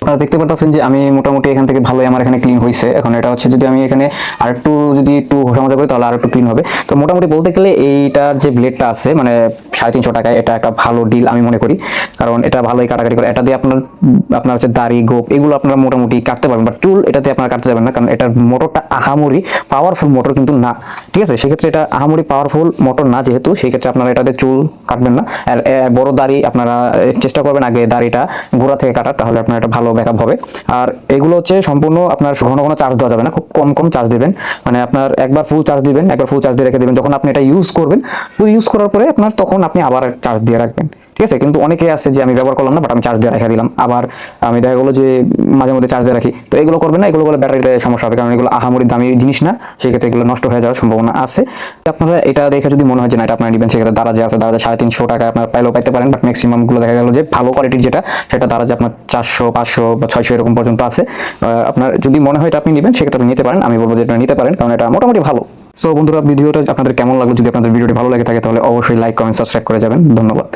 আপনারা দেখতে পাচ্ছেন যে আমি মোটামুটি এখান থেকে ভালোই আমার এখানে ক্লিন হয়েছে। এখন এটা হচ্ছে যদি আমি এখানে আরেকটু যদি একটু ঘষামজা করি তাহলে আরেকটু ক্লিন হবে। তো মোটামুটি বলতে গেলে এইটার যে ব্লেডটা আছে মানে 350 টাকায় এটা একটা ভালো ডিল আমি মনে করি, কারণ এটা ভালোই কাটাকাটি করে। এটা দিয়ে আপনার হচ্ছে দাড়ি গোপ এগুলো আপনারা মোটামুটি কাটতে পারবেন, বাট চুল এটাতে আপনারা কাটতে যাবেন না, কারণ এটার মোটরটা আহামরি পাওয়ারফুল মোটর কিন্তু না। ঠিক আছে, সেক্ষেত্রে এটা আহামরি পাওয়ারফুল মোটর না, যেহেতু সেই ক্ষেত্রে আপনারা এটাতে চুল কাটবেন না। আর বড় দাড়ি আপনারা চেষ্টা করবেন আগে দাড়িটা গোড়া থেকে কাটার, তাহলে আপনার এটা ভালো ব্যাকআপ হবে। আর এগুলো হচ্ছে সম্পূর্ণ আপনার ঘন ঘন চার্জ দেওয়া যাবে না, খুব কম কম চার্জ দিবেন। মানে আপনার একবার ফুল চার্জ দিবেন, একবার ফুল চার্জ দিয়ে রেখে দিবেন, যখন আপনি এটা ইউজ করবেন, ইউজ করার পরে আপনার তখন আপনি আবার চার্জ দিয়ে রাখবেন। ঠিক আছে, কিন্তু অনেকে আছে যে আমি ব্যবহার করলাম না, বাট আমি চার্জ দিয়ে রেখে দিলাম, আবার আমি দেখা গেলো যে মাঝে মধ্যে চার্জ দিয়ে রাখি। তো এগুলো করবেন না, এগুলো করলে ব্যাটারিতে সমস্যা হবে, কারণ এগুলো আহামরি দামি জিনিস না, সেক্ষেত্রে এগুলো নষ্ট হয়ে যাওয়ার সম্ভাবনা আছে। আপনারা এটা দেখে যদি মনে হয় যে না এটা আপনারা নেবেন, সেক্ষেত্রে দারাজে আছে, দারাজে 350 টাকা আপনার পাইলেও পাইতে পারেন, বাট ম্যাক্সিমাম গুলো দেখা গেল যে ভালো কোয়ালিটির যেটা সেটা দারাজে আপনার 400 500 বা 600 এরকম পর্যন্ত আছে। আপনার যদি মনে হয় এটা আপনি নেবেন, সেক্ষেত্রে নিতে পারেন, আমি বলবো যে এটা নিতে পারেন, কারণ এটা মোটামুটি ভালো। সো বন্ধুরা, ভিডিওটা আপনাদের কেমন লাগলো? যদি আপনাদের ভিডিওটি ভালো লাগে থাকে তাহলে অবশ্যই লাইক কমেন্ট সাবস্ক্রাইব করে যাবেন। ধন্যবাদ।